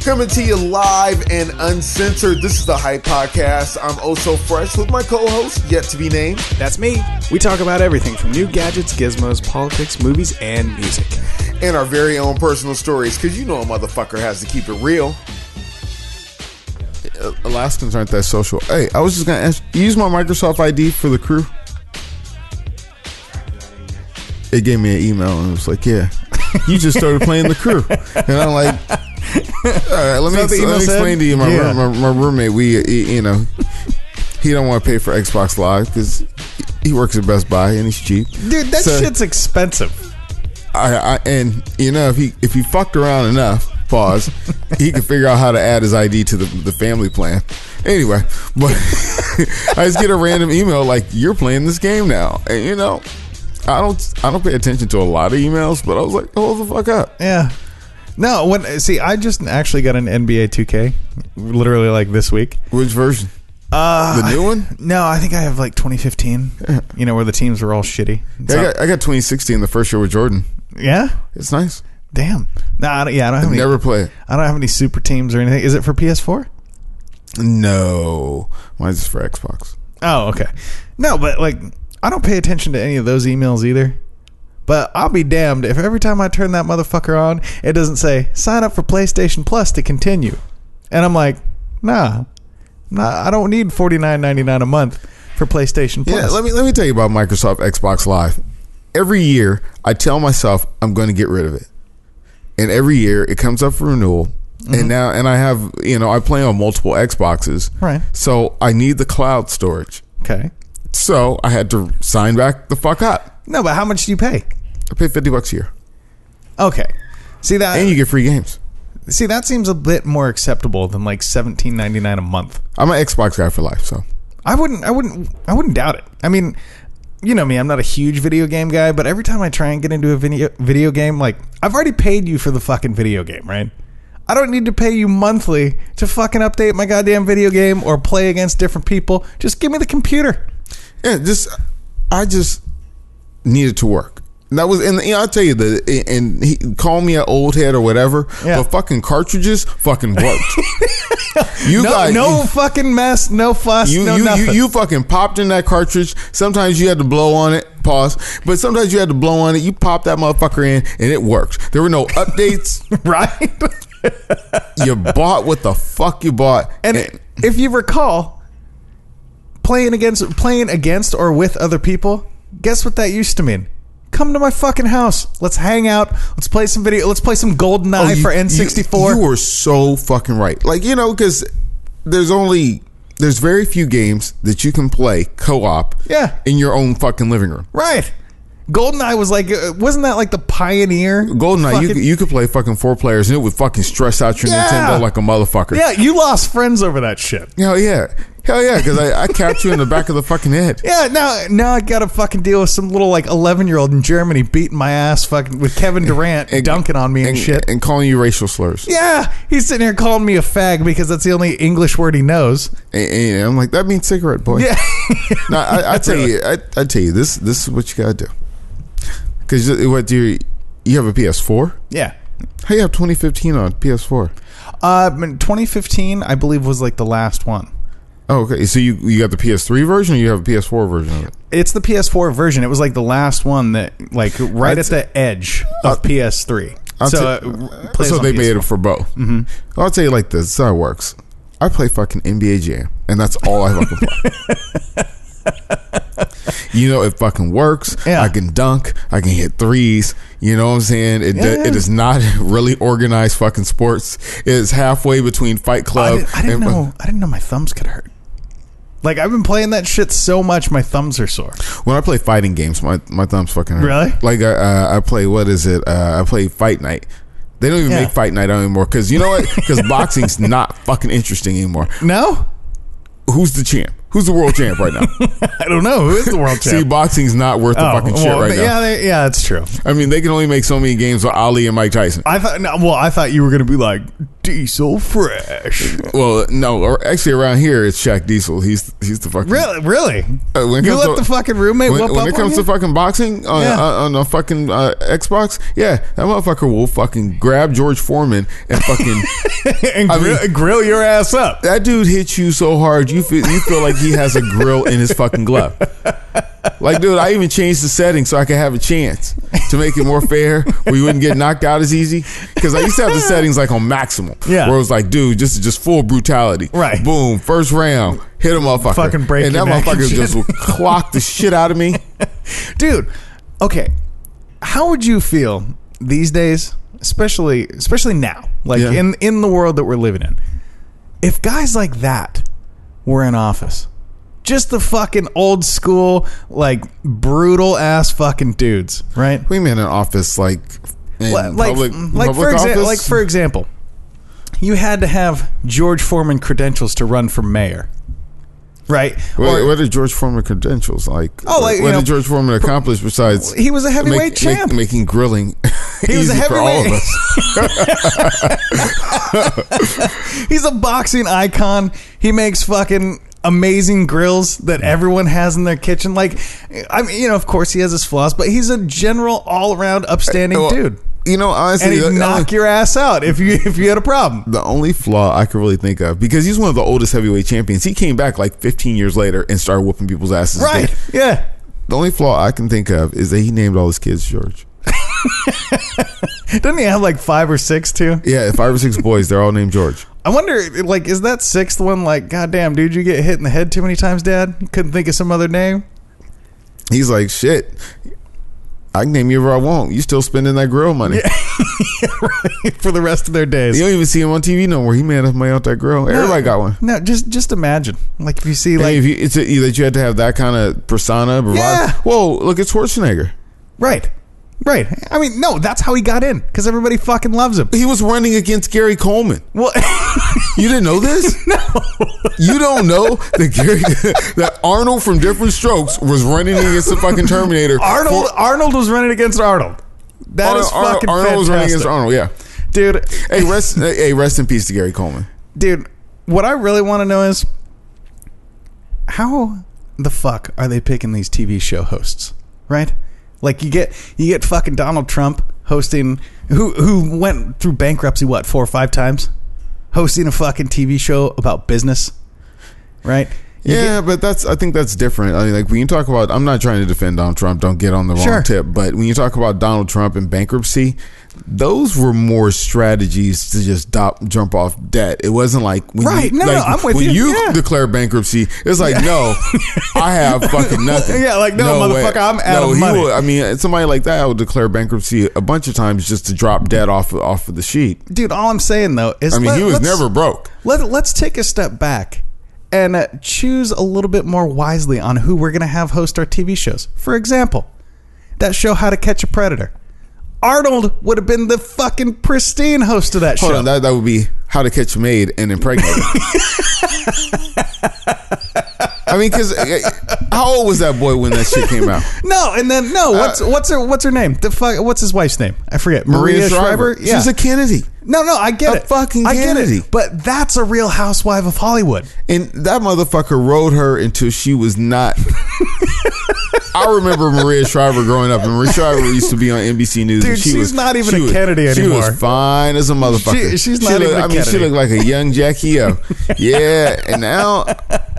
Coming to you live and uncensored. This is the Hype Podcast. I'm oh so fresh with my co-host, yet to be named. That's me. We talk about everything from new gadgets, gizmos, politics, movies, and music. And our very own personal stories, because you know a motherfucker has to keep it real. Alaskans aren't that social. Hey, I was just going to ask, you use my Microsoft ID for the crew? It gave me an email and it was like, yeah, you just started playing the crew. And I'm like, all right, let me explain to you. My roommate, he don't want to pay for Xbox Live because he works at Best Buy and he's cheap. Dude, that shit's expensive. And if he fucked around enough, pause, he could figure out how to add his ID to the family plan. Anyway, but I just get a random email like, you're playing this game now, and I don't pay attention to a lot of emails, but I was like, hold the fuck up. Yeah. No, I just actually got an NBA 2K literally like this week. Which version? The new one? No, I think I have like 2015. Yeah. Where the teams were all shitty. I got 2016, the first year with Jordan. Yeah? It's nice. Damn. No, I don't have any. Never play it. I don't have any super teams or anything. Is it for PS4? No. Mine's just for Xbox. Oh, okay. No, but like, I don't pay attention to any of those emails either. But I'll be damned if every time I turn that motherfucker on, it doesn't say, sign up for PlayStation Plus to continue. And I'm like, nah, I don't need $49.99 a month for PlayStation Plus. Yeah, let me tell you about Microsoft Xbox Live. Every year, I tell myself I'm going to get rid of it. And every year, it comes up for renewal. Mm-hmm. And I have, I play on multiple Xboxes. Right. So I need the cloud storage. Okay. So I had to sign back the fuck up. No, but how much do you pay? I pay $50 a year. Okay. See that, and you get free games. See, that seems a bit more acceptable than like $17.99 a month. I'm an Xbox guy for life, so I wouldn't doubt it. I mean, you know me, I'm not a huge video game guy, but every time I try and get into a video game, like, I've already paid you for the fucking video game, right? I don't need to pay you monthly to fucking update my goddamn video game or play against different people. Just give me the computer. Yeah, I just needed to work. That was, and I'll tell you that, and he called me an old head or whatever, but fucking cartridges fucking worked. No fucking mess, no fuss, no nothing. You fucking popped in that cartridge. Sometimes you had to blow on it, pause, but sometimes you had to blow on it. You popped that motherfucker in, and it worked. There were no updates. Right? You bought what the fuck you bought. And if you recall, playing against or with other people, guess what that used to mean? Come to my fucking house. Let's hang out. Let's play some video. Let's play some GoldenEye for N64. You were so fucking right. Like, because there's very few games that you can play co-op in your own fucking living room. Right. GoldenEye was like, wasn't that like the pioneer? GoldenEye, you could play fucking 4 players and it would fucking stress out your Nintendo like a motherfucker. Yeah, you lost friends over that shit. Hell yeah, because I capped you in the back of the fucking head. Yeah, now I gotta fucking deal with some little like 11-year-old in Germany beating my ass fucking with Kevin Durant dunking on me and shit. And calling you racial slurs. Yeah, he's sitting here calling me a fag because that's the only English word he knows. And I'm like, that means cigarette, boy. Yeah. No, I tell you, this is what you gotta do. Because you have a PS4? Yeah. How you have 2015 on PS4? 2015, I believe, was like the last one. Oh, okay. So you got the PS3 version, or you have a PS4 version of it? It's the PS4 version. It was like the last one that, like, right at the edge of PS3. So they made it for both. Mm-hmm. I'll tell you like this. This is how it works. I play fucking NBA Jam, and that's all I fucking play. It fucking works. Yeah. I can dunk. I can hit threes. You know what I'm saying? It is not really organized fucking sports. It is halfway between Fight Club. I didn't know my thumbs could hurt. Like, I've been playing that shit so much, my thumbs are sore. When I play fighting games, my thumbs fucking hurt. Really? Like, I play, what is it? I play Fight Night. They don't even make Fight Night anymore. Because you know what? Because boxing's not fucking interesting anymore. No? Who's the champ? Who's the world champ right now? I don't know. Who is the world champ? See, boxing's not worth the fucking shit right now. Yeah, that's true. I mean, they can only make so many games with Ali and Mike Tyson. I thought you were going to be like, Diesel fresh. Well, no, or actually around here it's Shaq Diesel. He's the fucking Really? When it You comes let to- the fucking roommate whoop when up it comes on to you? fucking boxing on a fucking Xbox, yeah, that motherfucker will fucking grab George Foreman and fucking and grill your ass up. that dude hits you so hard you feel like he has a grill in his fucking glove. Like, dude, I even changed the setting so I could have a chance to make it more fair, where you wouldn't get knocked out as easy. Because I used to have the settings like on maximum, Yeah. where it was like, dude, just full brutality. Right. Boom, first round, hit a motherfucker, Fucking break and your that neck and motherfucker shit. just clocked the shit out of me. Dude, okay. How would you feel these days, especially now, like Yeah. in the world that we're living in, if guys like that were in office? Just the fucking old school, like brutal ass fucking dudes, right? We mean in office, like in public for example, you had to have George Foreman credentials to run for mayor, right? What are George Foreman credentials like? Oh, like, what you know, did George Foreman accomplish besides he was a heavyweight champ. making grilling He was easy a for all of heavyweight. us? He's a boxing icon. He makes fucking amazing grills that everyone has in their kitchen. Like, I mean, you know, of course he has his flaws, but he's a general all-around upstanding Well, dude. You know, honestly, And he'd knock your ass out if you had a problem. the only flaw I could really think of, because he's one of the oldest heavyweight champions, he came back like 15 years later and started whooping people's asses. Right. again. Yeah. The only flaw I can think of is that he named all his kids George. Doesn't he have like 5 or 6 too? Yeah, 5 or 6 boys, they're all named George. I wonder, like, is that 6th one like, goddamn, dude, you get hit in the head too many times, Dad? You couldn't think of some other name? He's like, shit, I can name you whatever I want. You still spending that grill money. Right. For the rest of their days. You don't even see him on TV no more. He made enough money off that grill. Everybody got one. No, just imagine. Like, if you see, like, Hey, if you, it's that you had to have that kind of persona. Bravado. Yeah. Whoa, look at Schwarzenegger. right. I mean, no, that's how he got in, because everybody fucking loves him. He was running against Gary Coleman. Well, You didn't know this? No. You don't know that Arnold from Different Strokes was running against the fucking Terminator. Arnold was running against Arnold. That is fucking Arnold was running against fantastic. Arnold, yeah. Dude. Rest in peace to Gary Coleman. Dude, what I really want to know is, how the fuck are they picking these TV show hosts, right? Like, you get fucking Donald Trump hosting, who went through bankruptcy, what, 4 or 5 times? Hosting a fucking TV show about business, right? Yeah, but I think that's different. I mean, like, when you talk about, I'm not trying to defend Donald Trump, don't get on the wrong Sure. tip, but when you talk about Donald Trump and bankruptcy, those were more strategies to just jump off debt. It wasn't like when Right. you, No, like, I'm with when you. you Yeah. declare bankruptcy, it's like, no, I have fucking nothing. Yeah, like, no, motherfucker, I'm out of money. I mean, somebody like that would declare bankruptcy a bunch of times just to drop debt off of the sheet. Dude, all I'm saying, though, is... I mean, he was never broke. Let's take a step back and choose a little bit more wisely on who we're going to have host our TV shows. For example, that show How to Catch a Predator. Arnold would have been the fucking pristine host of that show. Hold on, that would be How to Catch a Maid and Impregnate Her. I mean, because how old was that boy when that shit came out? What's her name? What's his wife's name? I forget. Maria Shriver. Yeah. She's a Kennedy. No, I get A it. fucking I get Kennedy. it. But that's a Real Housewife of Hollywood. And that motherfucker rode her until she was not. I remember Maria Shriver growing up, and Maria Shriver used to be on NBC News. Dude, and she's not even a Kennedy anymore. She was fine as a motherfucker. She's not even a I mean, she Kennedy. looked like a young Jackie O. Yeah, and now,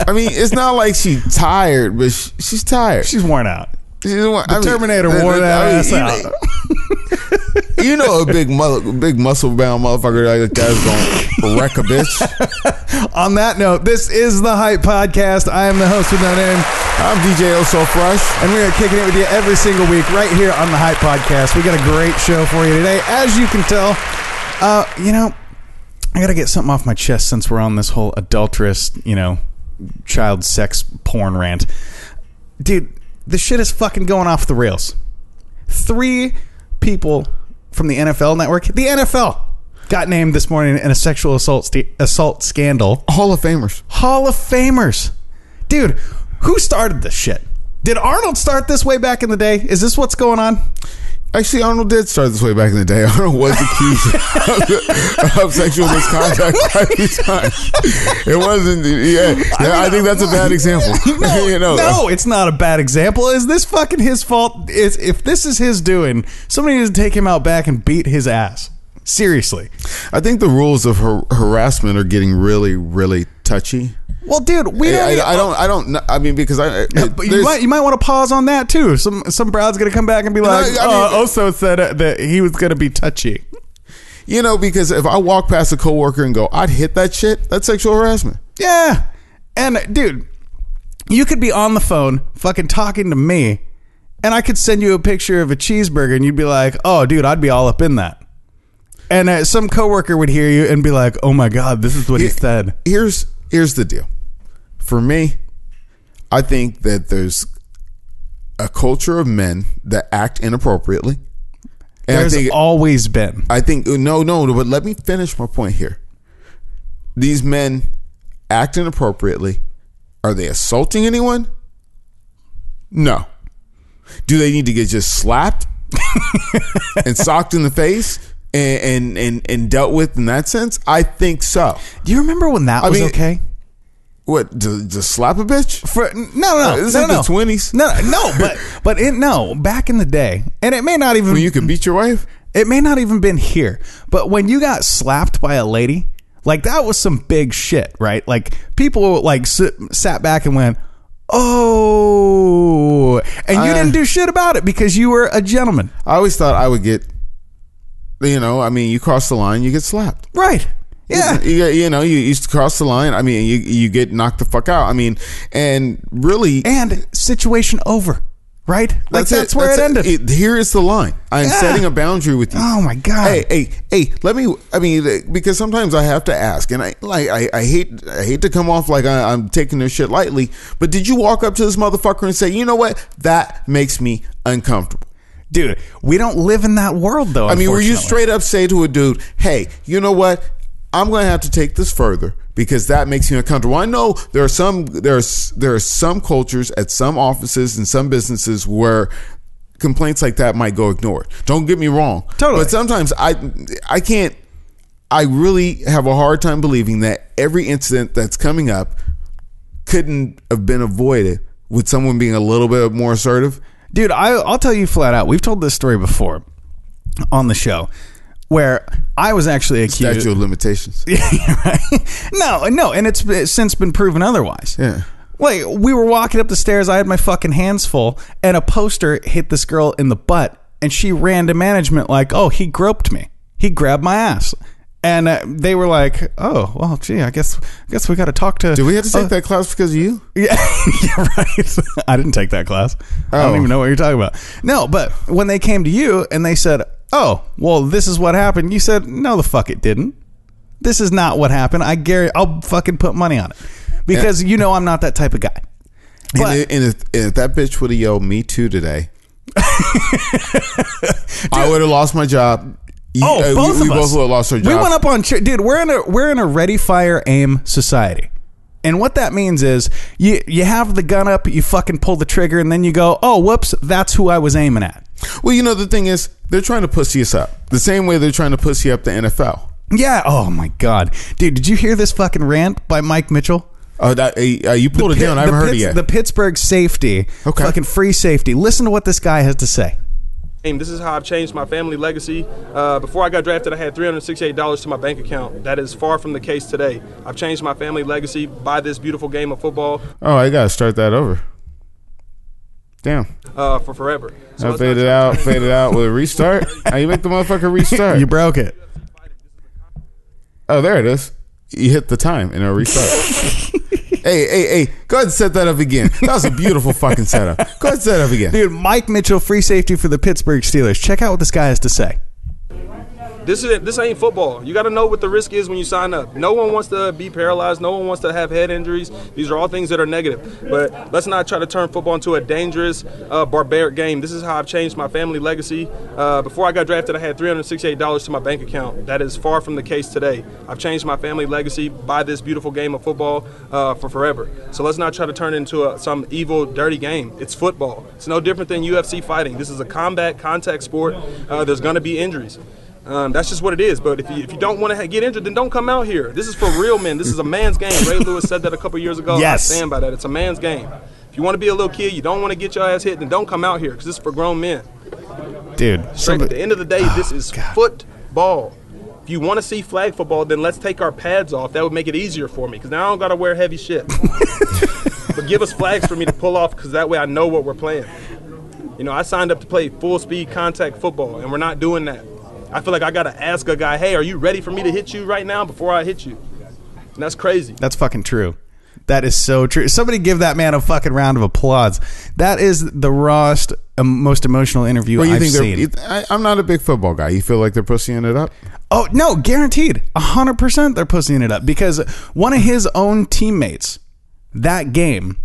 I mean, it's not like she's tired, but she's tired. She's worn out. The Terminator wore that ass out. You know, a big muscle bound motherfucker like that's gonna wreck a bitch. On that note, this is the Hype Podcast. I am the host with no name. I'm DJ Oh So Fresh, and we are kicking it with you every single week right here on the Hype Podcast. We got a great show for you today. As you can tell, I got to get something off my chest since we're on this whole adulterous, child sex porn rant. Dude, this shit is fucking going off the rails. 3 people from the NFL network, the NFL, got named this morning in a sexual assault scandal. Hall of Famers. Hall of Famers. Dude, who started this shit? Did Arnold start this way back in the day? Is this what's going on? Actually, Arnold did start this way back in the day. Arnold was accused of sexual misconduct quite a few times. It wasn't. I think that's a bad example. No, it's not a bad example. Is this fucking his fault? If this is his doing, somebody needs to take him out back and beat his ass. Seriously. I think the rules of harassment are getting really, really touchy. Well, dude, I don't know. I mean, because but you might want to pause on that too. Some broad's gonna come back and be like, Oso said that he was gonna be touchy. Because if I walk past a coworker and go, I'd hit that shit. That's sexual harassment. Yeah, and dude, you could be on the phone, fucking talking to me, and I could send you a picture of a cheeseburger, and you'd be like, oh, dude, I'd be all up in that. And some coworker would hear you and be like, oh my god, this is what he said. Here's the deal. For me, I think that there's a culture of men that act inappropriately. And There's always been. I think, no, but let me finish my point here. These men act inappropriately. Are they assaulting anyone? No. Do they need to get just slapped and socked in the face and dealt with in that sense? I think so. Do you remember when that was okay? What, to slap a bitch? No. This is the 20s. No, back in the day, and it may not even... When you could beat your wife? It may not even been here, but when you got slapped by a lady, like that was some big shit, right? Like people like sat back and went, oh, and you didn't do shit about it because you were a gentleman. I always thought I would get, you cross the line, you get slapped. Right. Yeah. You cross the line. I mean, you get knocked the fuck out. I mean, and really. And situation over. Right? Like that's where it ended. Here is the line. I'm setting a boundary with you. Oh my God. Hey, because sometimes I have to ask, and I hate to come off like I'm taking this shit lightly, but did you walk up to this motherfucker and say, you know what? That makes me uncomfortable. Dude, we don't live in that world though. I mean, were you straight up say to a dude, hey, you know what? I'm going to have to take this further because that makes me uncomfortable. I know there are some cultures at some offices and some businesses where complaints like that might go ignored. Don't get me wrong. Totally. But sometimes I can't. I really have a hard time believing that every incident that's coming up couldn't have been avoided with someone being a little bit more assertive. Dude, I'll tell you flat out. We've told this story before on the show. Where I was actually accused. Statute of limitations. Yeah, right? No, and it's since been proven otherwise. Yeah. Like, we were walking up the stairs, I had my fucking hands full, and a poster hit this girl in the butt, and she ran to management like, oh, he groped me. He grabbed my ass. And they were like, oh, well, gee, I guess we got to talk to... Did we have to take that class because of you? Yeah, you're right. I didn't take that class. I don't even know what you're talking about. No, but when they came to you and they said, oh, well, this is what happened. You said, no, the fuck it didn't. This is not what happened. I'll fucking put money on it. Because I'm not that type of guy. But, and if that bitch would have yelled me too today, I would have lost my job. Both of us would have lost our job. We went up on... Dude, we're in a ready, fire, aim society. And what that means is you have the gun up, you fucking pull the trigger, and then you go, oh, whoops, that's who I was aiming at. Well, the thing is, they're trying to pussy us up. The same way they're trying to pussy up the NFL. Yeah. Oh, my God. Dude, did you hear this fucking rant by Mike Mitchell? Oh, you pulled it down. I haven't heard it yet. The Pittsburgh safety. Okay. Fucking free safety. Listen to what this guy has to say. This is how I've changed my family legacy. Before I got drafted, I had $368 to my bank account. That is far from the case today. I've changed my family legacy by this beautiful game of football. Oh, I got to start that over. Damn. For forever. So I fade it out with a restart. How you make the motherfucker restart? You broke it. Oh, there it is. You hit the time and it'll restart. Hey, go ahead and set that up again. That was a beautiful fucking setup. Go ahead and set it up again. Dude, Mike Mitchell, free safety for the Pittsburgh Steelers. Check out what this guy has to say. This ain't football. You got to know what the risk is when you sign up. No one wants to be paralyzed. No one wants to have head injuries. These are all things that are negative. But let's not try to turn football into a dangerous, barbaric game. This is how I've changed my family legacy. Before I got drafted, I had $368 to my bank account. That is far from the case today. I've changed my family legacy by this beautiful game of football for forever. So let's not try to turn it into some evil, dirty game. It's football. It's no different than UFC fighting. This is a combat, contact sport. There's going to be injuries. That's just what it is. But if you don't want to get injured, then don't come out here. This is for real men. This is a man's game. Ray Lewis said that a couple years ago. Yes. I stand by that. It's a man's game. If you want to be a little kid, you don't want to get your ass hit, then don't come out here because this is for grown men. Dude. At the end of the day, this is football. If you want to see flag football, then let's take our pads off. That would make it easier for me because now I don't got to wear heavy shit. But give us flags for me to pull off because that way I know what we're playing. You know, I signed up to play full-speed contact football, and we're not doing that. I feel like I got to ask a guy, hey, are you ready for me to hit you right now before I hit you? And that's crazy. That's fucking true. That is so true. Somebody give that man a fucking round of applause. That is the rawest, most emotional interview I've seen. I'm not a big football guy. You feel like they're pussying it up? Oh, no, guaranteed. 100% they're pussying it up because one of his own teammates that game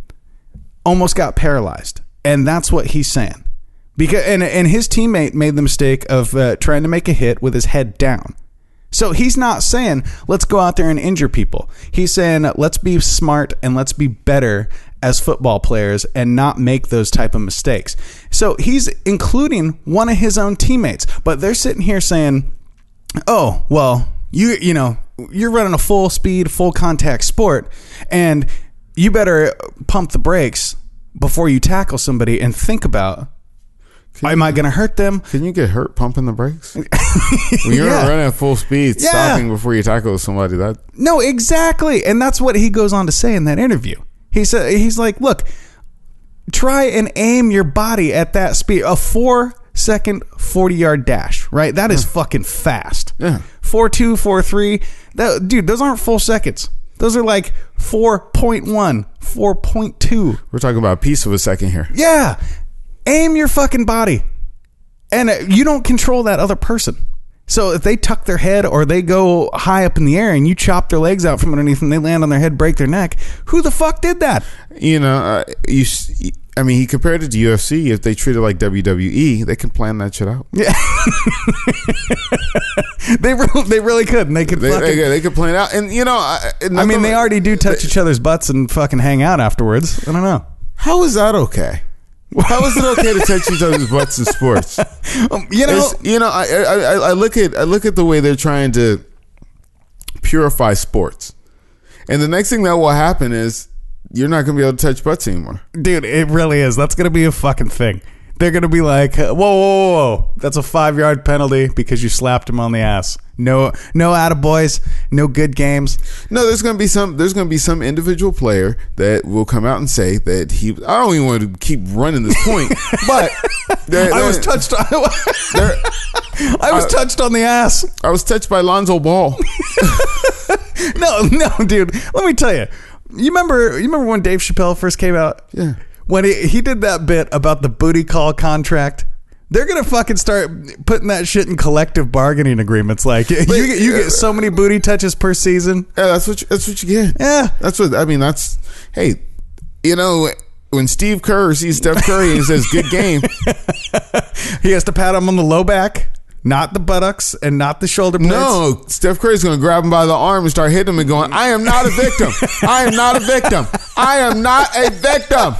almost got paralyzed. And that's what he's saying. Because and his teammate made the mistake of trying to make a hit with his head down. So he's not saying, let's go out there and injure people. He's saying, let's be smart and let's be better as football players and not make those type of mistakes. So he's including one of his own teammates. But they're sitting here saying, oh, well, you know, you're running a full speed, full contact sport, and you better pump the brakes before you tackle somebody and think about, am I going to hurt them? Can you get hurt pumping the brakes? When you're running at full speed, stopping before you tackle somebody, that... No, exactly. And that's what he goes on to say in that interview. He said, he's like, look, try and aim your body at that speed. A 4-second 40-yard dash, right? That is fucking fast. Yeah. 4.2, 4.3. Dude, those aren't full seconds. Those are like 4.1, 4.2. We're talking about a piece of a second here. Yeah. Aim your fucking body. And you don't control that other person. So if they tuck their head or they go high up in the air and you chop their legs out from underneath and they land on their head, break their neck, who the fuck did that? You know, I mean, he compared it to UFC. If they treat it like WWE, they can plan that shit out. Yeah. they really could. And they could they could plan it out. And, you know, I mean, they already do touch each other's butts and fucking hang out afterwards. I don't know. How is that okay? How is it okay to touch each other's butts in sports? I look at the way they're trying to purify sports, and the next thing that will happen is you're not going to be able to touch butts anymore. Dude, it really is. That's going to be a fucking thing. They're going to be like, whoa. That's a 5-yard penalty because you slapped him on the ass. No attaboys, no good games. No, there's going to be some individual player that will come out and say that I don't even want to keep running this point, but I was touched on the ass. I was touched by Lonzo Ball. No, dude. Let me tell you. You remember when Dave Chappelle first came out? Yeah. When he did that bit about the booty call contract, they're gonna fucking start putting that shit in collective bargaining agreements. Like you get so many booty touches per season. Yeah, that's what you get. Yeah, that's what I mean. Hey, you know, when Steve Kerr sees Steph Curry and says "good game," he has to pat him on the low back. Not the buttocks and not the shoulder blades. No, Steph Curry's going to grab him by the arm and start hitting him and going, I am not a victim. I am not a victim. I am not a victim.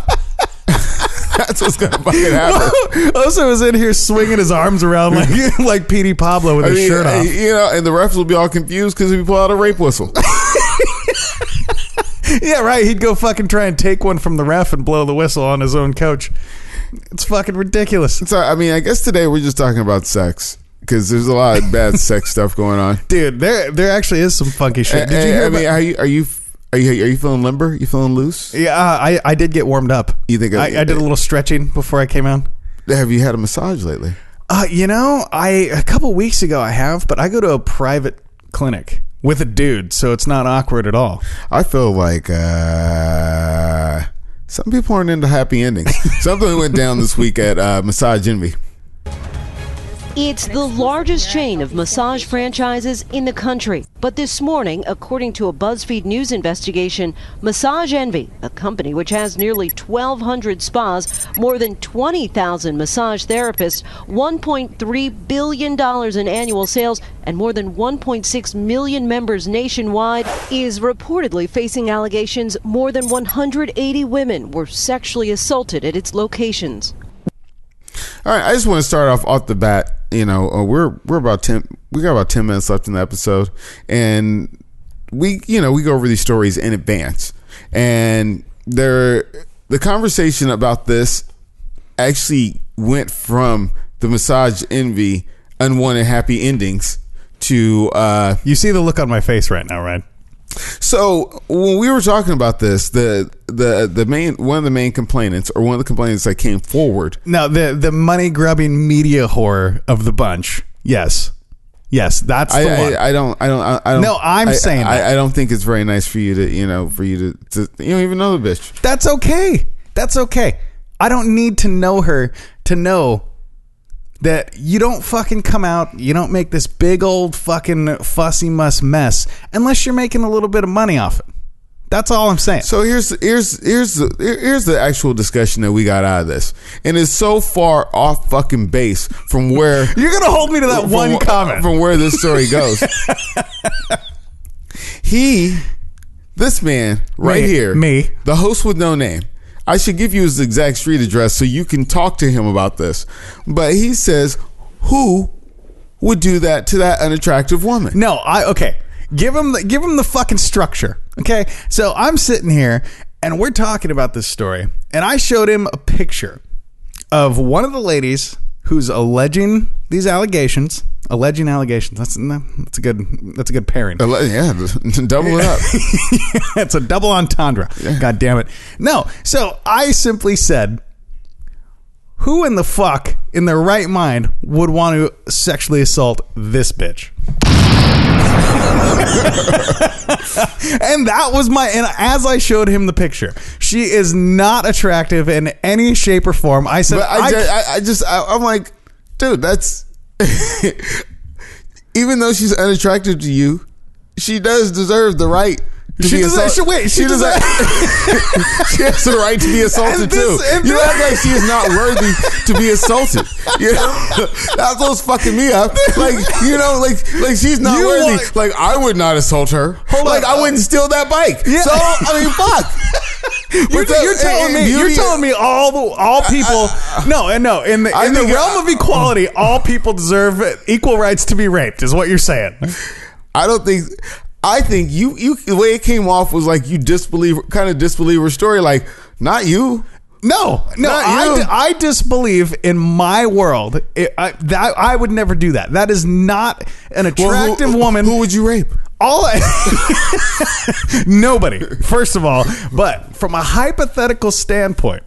That's what's going to fucking happen. Also was in here swinging his arms around like Petey Pablo with his shirt off. You know, and the refs will be all confused because he pull out a rape whistle. Yeah, right. He'd go fucking try and take one from the ref and blow the whistle on his own coach. It's fucking ridiculous. So, I mean, I guess today we're just talking about sex. Because there's a lot of bad sex stuff going on, dude. There actually is some funky shit. Did you hear? I mean, are you feeling limber? You feeling loose? Yeah, I did get warmed up. You think I did a little stretching before I came on? Have you had a massage lately? You know, a couple weeks ago I have, but I go to a private clinic with a dude, so it's not awkward at all. I feel like some people aren't into happy endings. Something went down this week at Massage Envy. It's the largest chain of massage franchises in the country. But this morning, according to a BuzzFeed News investigation, Massage Envy, a company which has nearly 1,200 spas, more than 20,000 massage therapists, $1.3 billion in annual sales, and more than 1.6 million members nationwide, is reportedly facing allegations more than 180 women were sexually assaulted at its locations. All right, I just want to start off the bat. You know, we're about 10. We got about 10 minutes left in the episode, and we go over these stories in advance. And the conversation about this actually went from the Massage Envy unwanted happy endings to you see the look on my face right now, right? So when we were talking about this, the main one of the main complainants, or one of the complainants that came forward. No, the money grubbing media whore of the bunch. Yes, that's the one. I don't. No, I'm saying that. I don't think it's very nice for you to, you don't even know the bitch. That's okay. That's okay. I don't need to know her to know that you don't fucking come out, you don't make this big old fucking fussy mess unless you're making a little bit of money off it. That's all I'm saying. So here's the actual discussion that we got out of this, and it's so far off fucking base from where you're gonna hold me to that one comment from where this story goes. This man right here, the host with no name. I should give you his exact street address so you can talk to him about this. But he says, who would do that to that unattractive woman? No, okay. Give him the fucking structure. Okay. So I'm sitting here and we're talking about this story, and I showed him a picture of one of the ladies who's alleging these allegations. Alleging allegations. That's a good pairing. Yeah, double it up. It's a double entendre. Yeah. God damn it. No. So I simply said, who in the fuck in their right mind would want to sexually assault this bitch? And that was and as I showed him the picture, she is not attractive in any shape or form. I said, I'm like, dude, that's even though she's unattractive to you, she does deserve the right to be assaulted. She has the right to be assaulted too. You act like she is not worthy to be assaulted. You know, that's what's fucking me up. Like, like she's not worthy. Like, I would not assault her. I wouldn't steal that bike. Yeah. So I mean, fuck. You're telling me all people. No. In the realm of equality, all people deserve equal rights to be raped. Is what you're saying? I think you the way it came off was like you disbelieve her story. Like, not you. No. I disbelieve in my world. I would never do that. That is not an attractive woman. Who would you rape? Nobody, first of all. But from a hypothetical standpoint,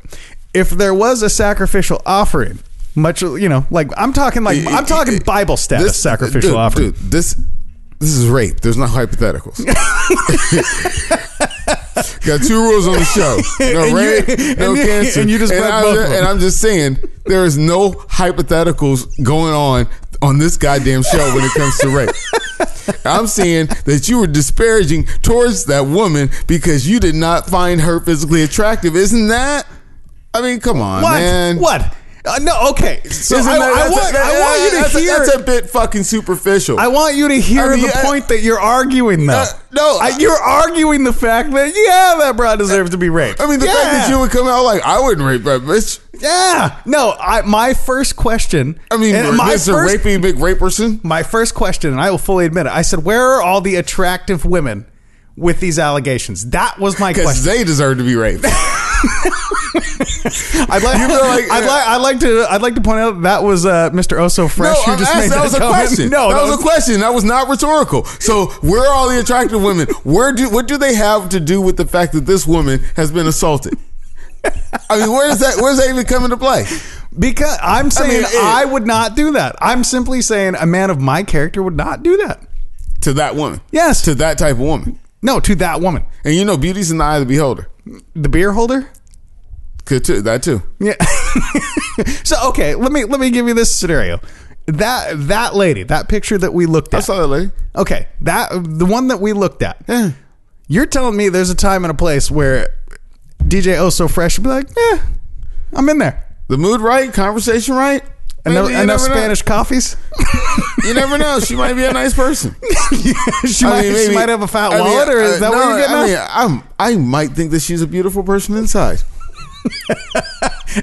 if there was a sacrificial offering, I'm talking Bible status sacrificial offering. Dude, this is rape. There's no hypotheticals. Got two rules on the show: no rape, no cancer. And you just and I'm just saying there is no hypotheticals going on this goddamn show when it comes to rape. I'm saying that you were disparaging towards that woman because you did not find her physically attractive. Isn't that? I mean, come on, man. What? No, okay. So I want you to hear. That's a bit fucking superficial. I want you to hear the point that you're arguing, though. You're arguing the fact that that broad deserves to be raped. I mean, the fact that you would come out like, I wouldn't rape that bitch. Yeah. No, my first question. I mean, Mr. Rapey McRaperson. My first question, and I will fully admit it. I said, where are all the attractive women with these allegations? That was my question. Because they deserve to be raped. I'd like to point out that was Mr. Oh So Fresh who just made that was a question. No, that was a question. That was not rhetorical. So where are all the attractive women? What do they have to do with the fact that this woman has been assaulted? I mean, where does that even come into play? Because I'm saying I would not do that. I'm simply saying a man of my character would not do that. To that woman? Yes. To that type of woman? No, to that woman. And beauty's in the eye of the beholder. The beer holder? Could too. That too. Yeah. So okay, let me give you this scenario. that lady, that picture that we looked at. I saw that lady. Okay, the one that we looked at. Yeah. You're telling me there's a time and a place where DJ Oh So Fresh would be like, I'm in there. The mood right, conversation right. Enough Spanish coffees. You never know. She might be a nice person. She might have a fat wallet, or is that what you're getting at? I might think that she's a beautiful person inside.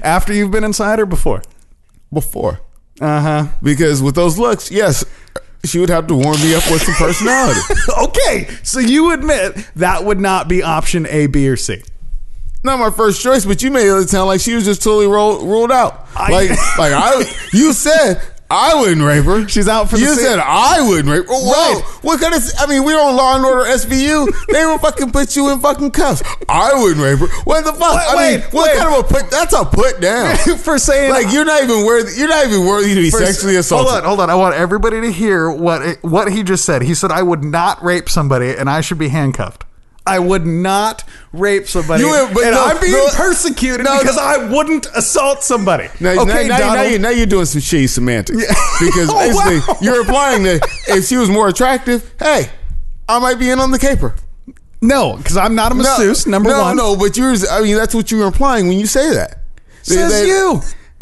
After you've been inside or before? Before. Uh-huh. Because with those looks, yes, she would have to warm me up with some personality. Okay, so you admit that would not be option A, B, or C. Not my first choice, but you made it sound like she was just totally ruled out. You said I wouldn't rape her. She's out for You said I wouldn't rape her. Whoa. Right. What kind of... I mean, we're on Law and Order SVU. They will fucking put you in fucking cuffs. I wouldn't rape her. What the fuck? What kind of a put... That's a put down. For saying... Like, you're not even worthy to be sexually assaulted. Hold on. I want everybody to hear what he just said. He said, I would not rape somebody and I should be handcuffed. I would not rape somebody, I'm being persecuted because I wouldn't assault somebody. Now you're doing some shitty semantics. Because basically you're implying that if she was more attractive, hey, I might be in on the caper. No, because I'm not a masseuse, number one. No, but that's what you're implying when you say that.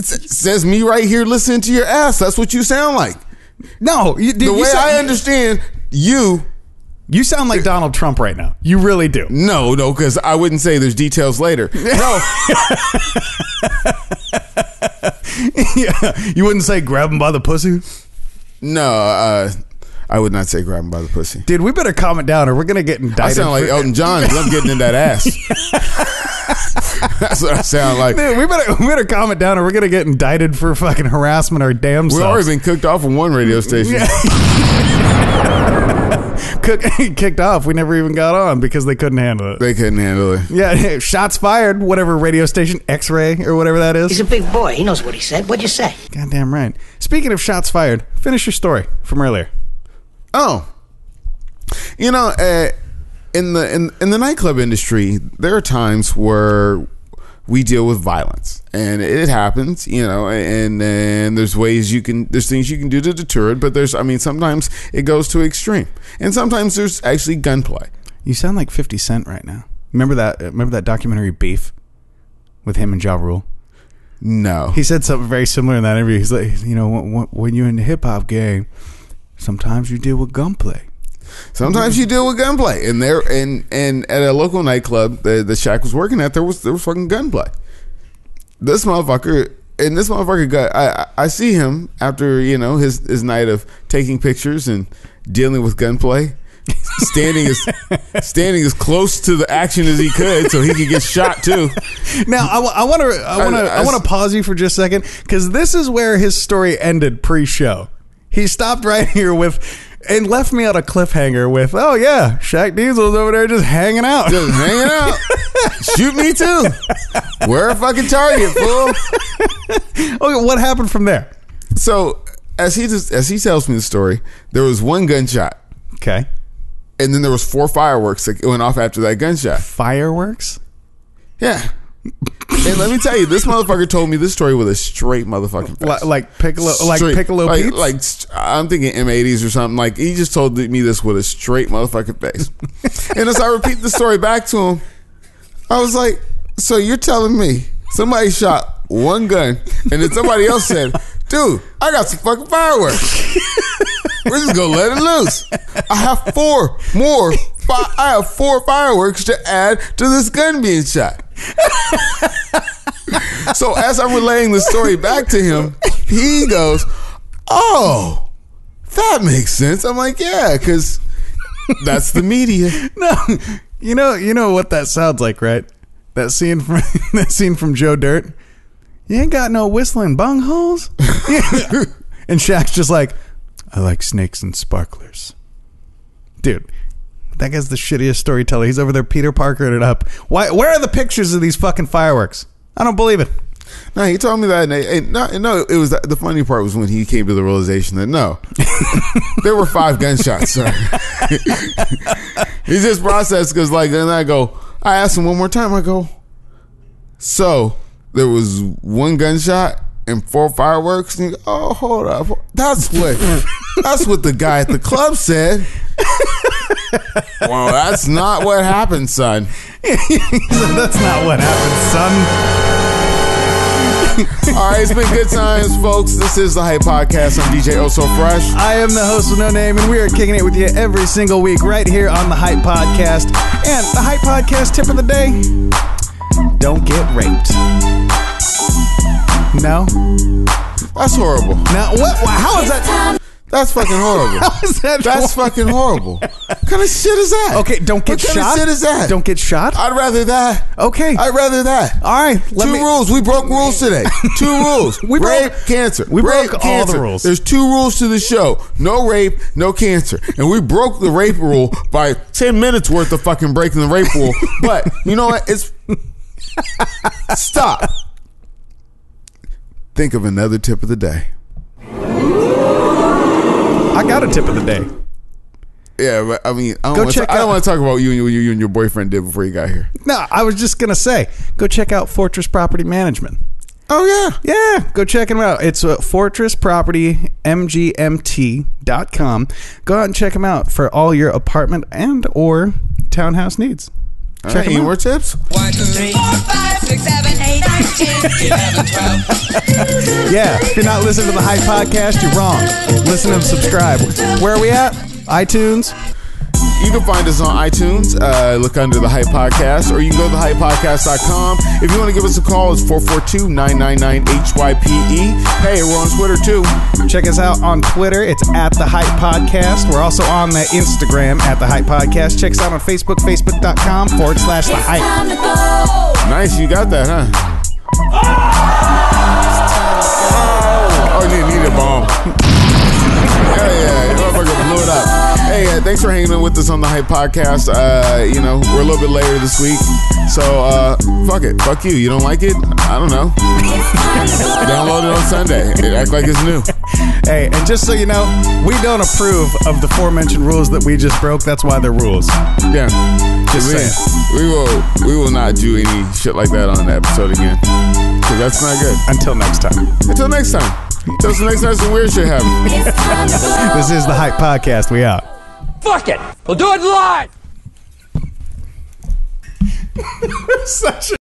Says me right here listening to your ass. That's what you sound like. No. I understand you... You sound like Donald Trump right now. You really do. No, because I wouldn't say there's details later. No. Yeah. You wouldn't say grab him by the pussy? No, I would not say grab him by the pussy. Dude, we better calm it down or we're going to get indicted. I sound like Elton John because I'm getting in that ass. That's what I sound like. Dude, we better calm it down or we're going to get indicted for fucking harassment our damn selves. We've already been cooked off on one radio station. Kicked off. We never even got on because they couldn't handle it. They couldn't handle it. Yeah, shots fired, whatever radio station, X-Ray or whatever that is. He's a big boy. He knows what he said. What'd you say? Goddamn right. Speaking of shots fired, finish your story from earlier. Oh. You know, in the nightclub industry, there are times where we deal with violence, and it happens, you know, and there's things you can do to deter it, but sometimes it goes to extreme, and sometimes there's actually gunplay. You sound like 50 Cent right now. Remember that documentary Beef with him and Ja Rule? No. He said something very similar in that interview. He's like, you know, when you're in the hip hop game, sometimes you deal with gunplay. Sometimes you deal with gunplay, and at a local nightclub that Shaq was working at, there was fucking gunplay. This motherfucker got. I see him after, you know, his night of taking pictures and dealing with gunplay, standing as close to the action as he could so he could get shot too. Now I want to pause you for just a second because this is where his story ended pre-show. He stopped right here and left me on a cliffhanger with, oh yeah, Shaq Diesel's over there just hanging out. Just hanging out. Shoot me too. We're a fucking target, fool. Okay, what happened from there? So as he tells me the story, there was one gunshot. Okay. And then there was 4 fireworks that went off after that gunshot. Fireworks? Yeah. And let me tell you, this motherfucker told me this story with a straight motherfucking face. Like Piccolo Pete? Like I'm thinking M80s or something. Like, he just told me this with a straight motherfucking face. And as I repeat the story back to him, I was like, so you're telling me somebody shot one gun and then somebody else said, dude, I got some fucking fireworks. We're just gonna let it loose. I have 4 fireworks to add to this gun being shot. So as I'm relaying the story back to him, he goes, oh, that makes sense. I'm like, yeah, because that's the media. No, you know what that sounds like, right? That scene from Joe Dirt. You ain't got no whistling bungholes. And Shaq's just like, I like snakes and sparklers. Dude, that guy's the shittiest storyteller. He's over there Peter Parkering it up. Why? Where are the pictures of these fucking fireworks? I don't believe it. No, he told me that. No, it was the funny part was when he came to the realization that no, there were 5 gunshots, sir. He just processed because, like, then I asked him one more time. I go, so there was one gunshot and 4 fireworks. And you go, oh, hold up. That's what the guy at the club said. Well, that's not what happened, son. That's not what happened, son. All right, it's been good times, folks. This is the Hype Podcast. I'm DJ Oso Fresh. I am the host with no name, and we are kicking it with you every single week right here on the Hype Podcast. And the Hype Podcast tip of the day: don't get raped. No? That's horrible. Now, what? How is that? That's fucking horrible. How is that? That's fucking horrible. What kind of shit is that? Okay, don't get what shot. What kind of shit is that? Don't get shot. I'd rather that. Okay. I'd rather that. All right. Two rules. We broke rules today. 2 rules. Rape, cancer. We rape, broke cancer. all the rules. There's 2 rules to the show. No rape, no cancer. And we broke the rape rule by 10 minutes worth of fucking breaking the rape rule. But you know what? It's stop. Think of another tip of the day. I got a tip of the day. Yeah, but I mean, I don't want to talk about what you and your boyfriend did before you got here. No, I was just going to say, go check out Fortress Property Management. Oh, yeah. Yeah, go check them out. It's fortresspropertymgmt.com. Go out and check them out for all your apartment and or townhouse needs. Check any more tips? 1, 2, 3, 4, 5, 6, 7, 8, 9, 10, 11, 12. Yeah, if you're not listening to the Hype Podcast, you're wrong. Listen and subscribe. Where are we at? iTunes? You can find us on iTunes. Look under the Hype Podcast, or you can go to thehypepodcast.com. If you want to give us a call, it's 442-999-HYPE. Hey, we're on Twitter too. Check us out on Twitter. It's at the Hype Podcast. We're also on the Instagram at the Hype Podcast. Check us out on Facebook, facebook.com/the Hype. Nice, you got that, huh? Oh, you need a bomb. Yeah, motherfucker blew it up. Hey, thanks for hanging with us on the Hype Podcast. We're a little bit later this week, so fuck it. Fuck you. You don't like it? I don't know. Download it on Sunday. It act like it's new. Hey, and just so you know, we don't approve of the aforementioned rules that we just broke. That's why they're rules. Yeah. Just saying. We will not do any shit like that on the episode again, because that's not good. Until next time. Until next time. Until next time, some weird shit happens. This is the Hype Podcast. We out. Fuck it. We'll do it live. Such a